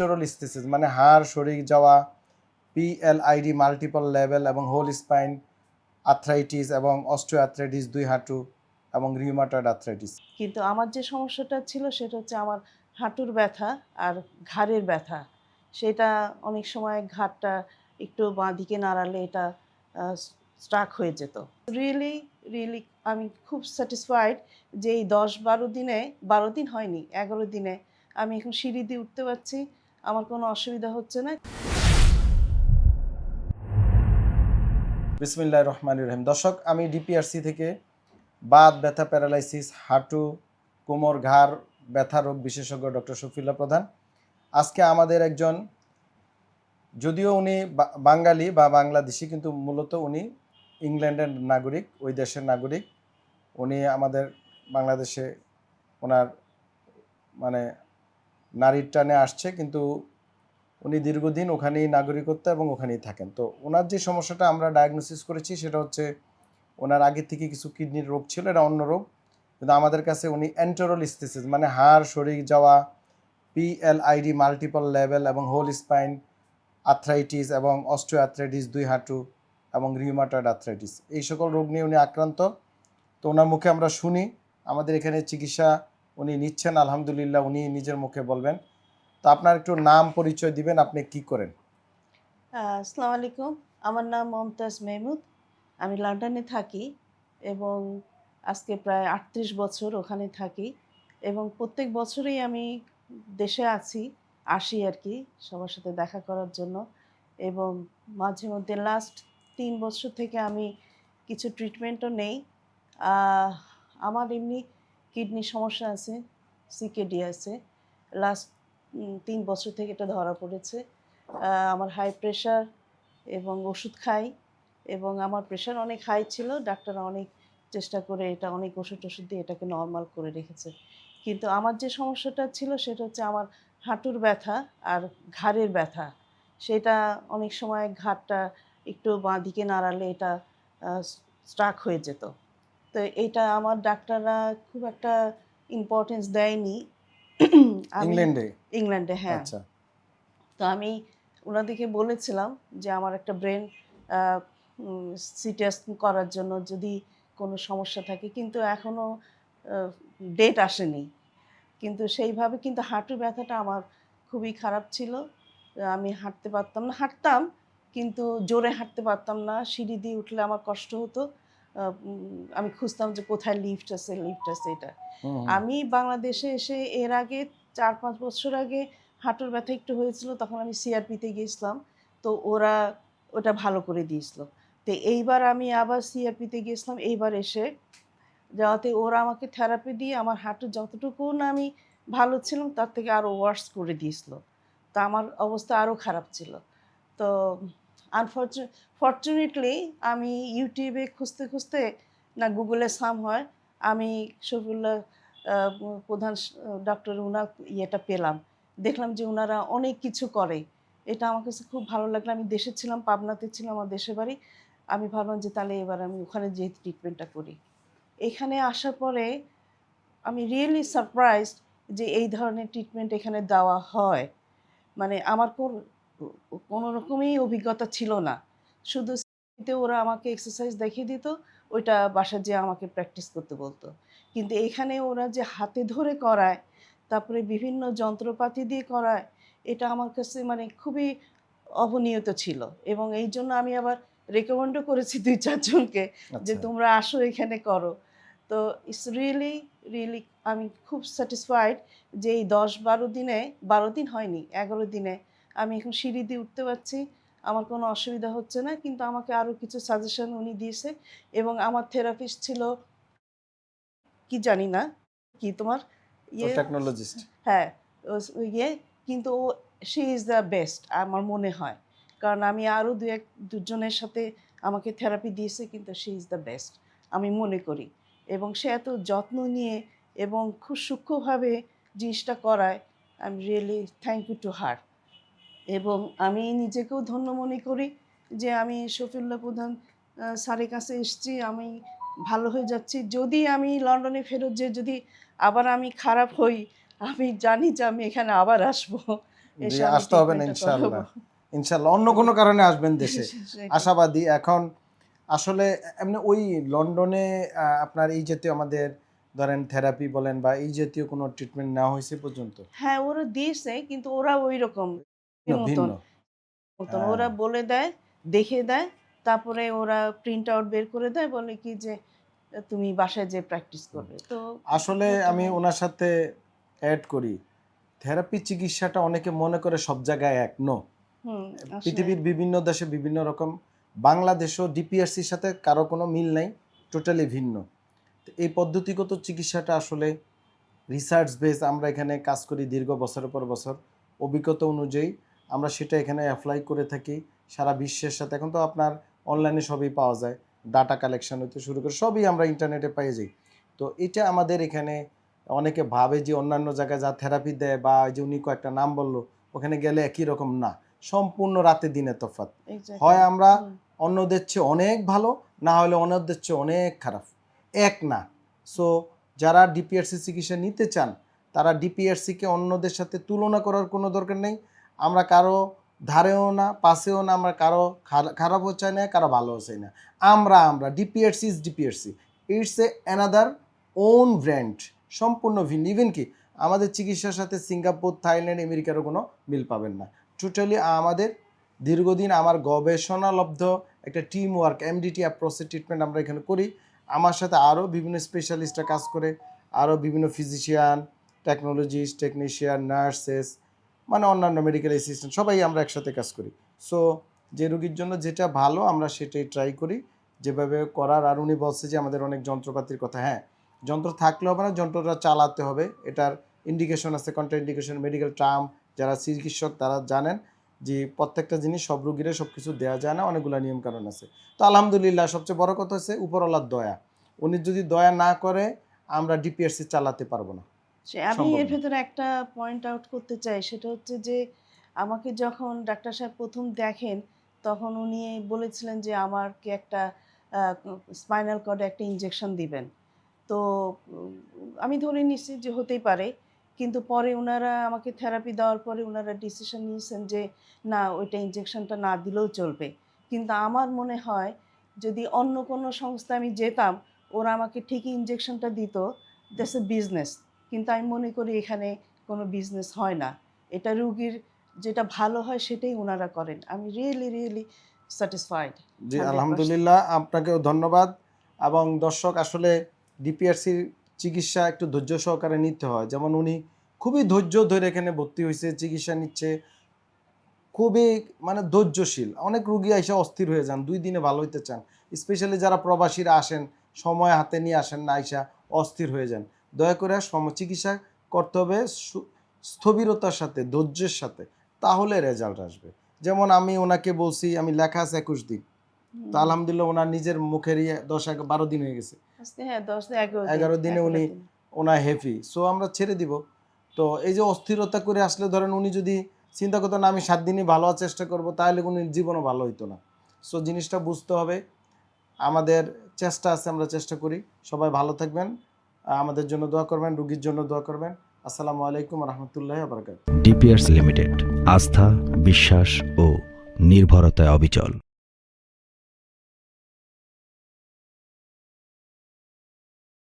এন্টেরোলিস্থেসিস মানে হাড় সরে যাওয়া, পিএলআইডি মাল্টিপল লেভেল এবং হোল স্পাইন আর্থ্রাইটিস এবং অস্টিওআর্থ্রাইটিস, দুই হাঁটু এবং রিউমাটয়েড আর্থ্রাইটিস। কিন্তু আমার যে সমস্যাটা ছিল সেটা হচ্ছে আমার হাঁটুর ব্যথা আর ঘাড়ের ব্যথা। সেটা অনেক সময় ঘাড়টা একটু বাঁদিকে নাড়ালে এটা স্ট্রাক হয়ে যেত। রিয়েলি রিয়েলি আমি খুব স্যাটিসফাইড যে এই ১০-১২ দিনে, ১২ দিন হয়নি, ১১ দিনে আমি এখন সিঁড়ি দিয়ে উঠতে পারছি। আমার কোনো অসুবিধা হচ্ছে না। বিসমিল্লাহির রহমানির রহিম। দর্শক, আমি ডিপিআরসি থেকে বাত, ব্যথা, প্যারালাইসিস, হাঁটু, কোমর, ঘাড় ব্যথা রোগ বিশেষজ্ঞ ডক্টর শফিউল্লাহ প্রধান। আজকে আমাদের একজন, যদিও উনি বাঙালি বা বাংলাদেশি, কিন্তু মূলত উনি ইংল্যান্ডের নাগরিক, ওই দেশের নাগরিক। উনি আমাদের বাংলাদেশে ওনার মানে নারীর টানে আসছে, কিন্তু উনি দীর্ঘদিন ওখানেই নাগরিকত্ব এবং ওখানেই থাকেন। তো ওনার যে সমস্যাটা আমরা ডায়াগনোসিস করেছি সেটা হচ্ছে ওনার আগে থেকে কিছু কিডনির রোগ ছিল, এটা অন্য রোগ, কিন্তু আমাদের কাছে উনি এন্টেরোলিস্থেসিস মানে হাড় সরে যাওয়া, পিএলআইডি মাল্টিপল লেভেল এবং হোল স্পাইন আর্থ্রাইটিস এবং অস্টিওআর্থ্রাইটিস, দুই হাঁটু এবং রিউমাটয়েড আর্থ্রাইটিস, এই সকল রোগ নিয়ে উনি আক্রান্ত। তো ওনার মুখে আমরা শুনি, আমাদের এখানে চিকিৎসা উনি নিচ্ছেন আলহামদুলিল্লাহ, উনি নিজের মুখে বলবেন। তো আপনার একটু নাম পরিচয় দিবেন, আপনি কি করেন? আসসালামু আলাইকুম। আমার নাম মমতাজ মেহমুদ। আমি লন্ডনে থাকি এবং আজকে প্রায় ৩৮ বছর ওখানে থাকি এবং প্রত্যেক বছরেই আমি দেশে আসি আর কি সবার সাথে দেখা করার জন্য। এবং মাঝে মধ্যে লাস্ট ৩ বছর থেকে আমি কিছু ট্রিটমেন্টও নেই। আহ, আমার এমনি কিডনি সমস্যা আছে, সিকেডি আছে। লাস্ট ৩ বছর থেকে এটা ধরা পড়েছে। আমার হাই প্রেশার এবং ওষুধ খাই এবং আমার প্রেশার অনেক হাই ছিল। ডাক্তাররা অনেক চেষ্টা করে এটা অনেক ওষুধ দিয়ে এটাকে নর্মাল করে রেখেছে। কিন্তু আমার যে সমস্যাটা ছিল সেটা হচ্ছে আমার হাঁটুর ব্যথা আর ঘাড়ের ব্যথা। সেটা অনেক সময় ঘাড়টা একটু বাঁদিকে নাড়ালে এটা স্ট্রাক হয়ে যেত। তো এইটা আমার ডাক্তাররা খুব একটা ইম্পর্টেন্স দেয়নি। আমি ইংল্যান্ডে? ইংল্যান্ডে, হ্যাঁ। আচ্ছা। তো আমি ওনাদেরকে বলেছিলাম যে আমার একটা ব্রেন সিটি স্ক্যান করার জন্য যদি কোনো সমস্যা থাকে, কিন্তু এখনও ডেট আসেনি। কিন্তু সেইভাবে কিন্তু হাঁটুর ব্যথাটা আমার খুবই খারাপ ছিল। আমি হাঁটতে পারতাম না, হাঁটতাম কিন্তু জোরে হাঁটতে পারতাম না। সিঁড়ি দিয়ে উঠলে আমার কষ্ট হতো। আমি খুঁজতাম যে কোথায় লিফট আছে এটা। আমি বাংলাদেশে এসে এর আগে ৪-৫ বছর আগে হাঁটুর ব্যথা একটু হয়েছিল, তখন আমি সিআরপিতে গিয়েছিলাম। তো ওরা ওটা ভালো করে দিয়েছিল। তো এইবার আমি আবার সিআরপিতে গিয়েছিলাম এইবার এসে, যাওয়াতে ওরা আমাকে থেরাপি দিয়ে আমার হাঁটু যতটুকু না আমি ভালো ছিলাম তার থেকে আরও ওয়ার্স করে দিয়েছিল। তো আমার অবস্থা আরও খারাপ ছিল। তো ফর্চুনেটলি আমি ইউটিউবে খুঁজতে খুঁজতে, না গুগলে সাম হয়, আমি শফিউল্লাহ প্রধান ডক্টর উনার ইয়েটা পেলাম। দেখলাম যে ওনারা অনেক কিছু করে। এটা আমার কাছে খুব ভালো লাগলো। আমি দেশে ছিলাম, পাবনাতে ছিলাম আমার দেশের বাড়ি। আমি ভাবলাম যে তাহলে এবার আমি ওখানে যেয়ে ট্রিটমেন্টটা করি। এখানে আসার পরে আমি রিয়েলি সারপ্রাইজড যে এই ধরনের ট্রিটমেন্ট এখানে দেওয়া হয়। মানে আমার কোনো রকমই অভিজ্ঞতা ছিল না। শুধু তে ওরা আমাকে এক্সারসাইজ দেখিয়ে দিত, ওইটা বাসায় যেয়ে আমাকে প্র্যাকটিস করতে বলতো। কিন্তু এখানে ওরা যে হাতে ধরে করায়, তারপরে বিভিন্ন যন্ত্রপাতি দিয়ে করায়, এটা আমার কাছে মানে খুবই অবনীত ছিল। এবং এই জন্য আমি আবার রেকমেন্ডও করেছি ২-৪ জনকে যে আচ্ছা। তোমরা আসো এখানে করো। তো ইটস রিয়েলি রিয়েলি আমি খুব স্যাটিসফাইড যে এই ১০-১২ দিনে, ১২ দিন হয়নি, ১১ দিনে আমি এখন সিঁড়ি দিয়ে উঠতে পারছি। আমার কোনো অসুবিধা হচ্ছে না। কিন্তু আমাকে আরও কিছু সাজেশন উনি দিয়েছে এবং আমার থেরাপিস্ট ছিল কি জানি না, কি তোমার ও ইয়ে, টেকনোলজিস্ট। হ্যাঁ, ইয়ে, কিন্তু ও শি ইজ দ্য বেস্ট আমার মনে হয়। কারণ আমি আরও ২ জনের সাথে আমাকে থেরাপি দিয়েছে, কিন্তু শি ইজ দ্য বেস্ট আমি মনে করি। এবং সে এত যত্ন নিয়ে এবং খুব সূক্ষ্মভাবে জিনিসটা করায়। I am really thank you to her. এবং আমি নিজেকেও ধন্য মনে করি যে আমি শফিউল্লাহ প্রধান স্যারের কাছে এসেছি, আমি ভালো হয়ে যাচ্ছি। যদি আমি লন্ডনে ফেরত যেয়ে যদি আবার আমি খারাপ হই, আমি জানি যে আমি এখানে আবার আসবো। এসে জি, আমি আসতে হবে না ট্রিটমেন্টটা ইনশাআল্লাহ। করাবো। ইনশাআল্লাহ অন্য কোনো কারণে আসবেন দেশে। সেটাই। আশাবাদী। এখন আসলে এমনি ওই লন্ডনে আপনার এই জাতীয় আমাদের ধরেন থেরাপি বলেন বা এই জাতীয় কোনো ট্রিটমেন্ট নেওয়া হয়েছে পর্যন্ত? হ্যাঁ, ওরা দিয়েছে কিন্তু ওরা ঐরকম ভিন্ন, এর ভিন্ন। মতন হ্যাঁ। ওরা বলে দেয়, দেখে দেয়, তারপরে ওরা প্রিন্ট আউট বের করে দেয়, বলে কি যে তুমি বাসায় যেয়ে প্র্যাকটিস করবে। তো আসলে হতে আমি হয়। ওনার সাথে এড করি। থেরাপি চিকিৎসাটা অনেকে মনে করে সব জায়গায় এক। নো। হুম, আসলে পৃথিবীর বিভিন্ন দেশে বিভিন্ন রকম। বাংলাদেশও ডিপিআরসির সাথে কারো কোনো মিল নাই, টোটালি ভিন্ন। তো এই পদ্ধতিগত চিকিৎসাটা আসলে রিসার্চ বেস আমরা এখানে কাজ করি দীর্ঘ বছরের পর বছর। অভিজ্ঞতা অনুযায়ী আমরা সেটা এখানে অ্যাপ্লাই করে থাকি সারা বিশ্বের সাথে। এখন তো আপনার অনলাইনে সবই পাওয়া যায়, ডাটা কালেকশন হতে শুরু করে সবই আমরা ইন্টারনেটে পেয়ে যাই। তো এটা আমাদের এখানে অনেকে ভাবে যে অন্যান্য জায়গায় যা থেরাপি দেয় বা এই যে উনি কয়েকটা নাম বললো ওখানে গেলে একই রকম, না, সম্পূর্ণ রাতে দিনে তফাৎ। হয় এক্স্যাক্টলি। আমরা অন্যদের চেয়ে অনেক ভালো, না হলে অন্যদের চেয়ে অনেক খারাপ, এক না। সো যারা ডিপিআরসি চিকিৎসা নিতে চান তারা ডিপিআরসিকে অন্যদের সাথে তুলনা করার কোনো দরকার নেই। আমরা কারো ধারেও না, পাশেও না, আমরা কারো খারাপও চাই না, কারো ভালোও চাই না। আমরা DPRC is DPRC, it's a another own brand, সম্পূর্ণ ভিন্ন। ইভেন কি আমাদের চিকিৎসার সাথে সিঙ্গাপুর, থাইল্যান্ড, আমেরিকারও কোনো মিল পাবেন না। টোটালি আমাদের দীর্ঘদিন আমার গবেষণালব্ধ একটা টিম ওয়ার্ক, এমডিটি অ্যাপ্রোচে ট্রিটমেন্ট আমরা এখানে করি। আমার সাথে আরও বিভিন্ন স্পেশালিস্টরা কাজ করে, আরও বিভিন্ন ফিজিশিয়ান, টেকনোলজিস্ট, টেকনিশিয়ান, নার্সেস, মানে অন্যান্য মেডিকেল অ্যাসিস্ট্যান্ট, সবাই আমরা একসাথে কাজ করি। সো যে রোগীর জন্য যেটা ভালো আমরা সেটাই ট্রাই করি যেভাবে করার। আর উনি বলছে যে আমাদের অনেক যন্ত্রপাতির কথা। হ্যাঁ, যন্ত্র থাকলে হবে না, যন্ত্রটা চালাতে হবে। এটার ইন্ডিকেশন আছে, কন্ট্রা ইন্ডিকেশন, মেডিকেল টার্ম, যারা চিকিৎসক তারা জানেন যে প্রত্যেকটা জিনিস সব রোগীরা সব কিছু দেওয়া যায় না, অনেকগুলো নিয়মকানুন আছে। তো আলহামদুলিল্লাহ সবচেয়ে বড় কথা হচ্ছে উপরওয়ালার দয়া। উনি যদি দয়া না করে আমরা ডিপিআরসি চালাতে পারবো না, আমি সম্ভব এর না। ভেতরে একটা পয়েন্ট আউট করতে চাই, সেটা হচ্ছে যে আমাকে যখন ডাক্তার সাহেব প্রথম দেখেন তখন উনি বলেছিলেন যে আমাকে একটা স্পাইনাল কর্ডে একটা ইনজেকশন দিবেন। তো আমি ধরে নিচ্ছি যে হতেই পারে, কিন্তু পরে ওনারা আমাকে থেরাপি দেওয়ার পরে ওনারা ডিসিশন নিয়েছেন যে না, ওইটা ইনজেকশনটা না দিলেও চলবে। কিন্তু আমার মনে হয় যদি অন্য কোনো সংস্থা আমি যেতাম, ওরা আমাকে ঠিকই ইনজেকশনটা দিত, দ্যাটস এ বিজনেস। কিন্তু আমি মনে করি এখানে কোনো বিজনেস হয় না, এটা রুগীর যেটা ভালো হয় সেটাই ওনারা করেন। আমি রিয়েলি রিয়েলি স্যাটিসফাইড জি 100%। আলহামদুলিল্লাহ, আপনাকেও ধন্যবাদ। এবং দর্শক আসলে ডিপিআরসির চিকিৎসা একটু ধৈর্য সহকারে নিতে হয়। যেমন উনি খুবই ধৈর্য ধরে এখানে ভর্তি হয়েছে, চিকিৎসা নিচ্ছে, খুবই মানে ধৈর্যশীল। অনেক রুগী এসে অস্থির হয়ে যান, 2 দিনে ভালো হইতে চান। স্পেশালি যারা প্রবাসীরা আসেন, সময় হাতে নিয়ে আসেন না, আইসা অস্থির হয়ে যান। দয়া করে চিকিৎসা করতে হবে স্থবিরতার সাথে, ধৈর্যের সাথে, তাহলে রেজাল্ট আসবে। যেমন আমি ওনাকে বলছি, আমি লেখা আছে 21 দিন, তো আলহামদুলিল্লাহ ওনার নিজের মুখেরই 10-12 দিন হয়ে গেছে। আজকে হ্যাঁ 10-11 দিন, 11 দিনে 11 উনি দিন। ওনার হ্যাপি। সো আমরা ছেড়ে দিব। তো এই যে অস্থিরতা করে আসলে ধরেন উনি যদি চিন্তা করতেন না আমি 7 দিনই ভালো হওয়ার চেষ্টা করব, তাহলে উনি জীবনও ভালো হইতো না। সো জিনিসটা বুঝতে হবে। আমাদের চেষ্টা আছে, আমরা চেষ্টা করি। সবাই ভালো থাকবেন, আমাদের জন্য দোয়া করবেন, রুগীর জন্য দোয়া করবেন। আসসালামু আলাইকুম রহমতুল্লাহি ওয়া বারাকাতুহু। ডিপিআরস লিমিটেড, আস্থা, বিশ্বাস ও নির্ভরতায় অবিচল।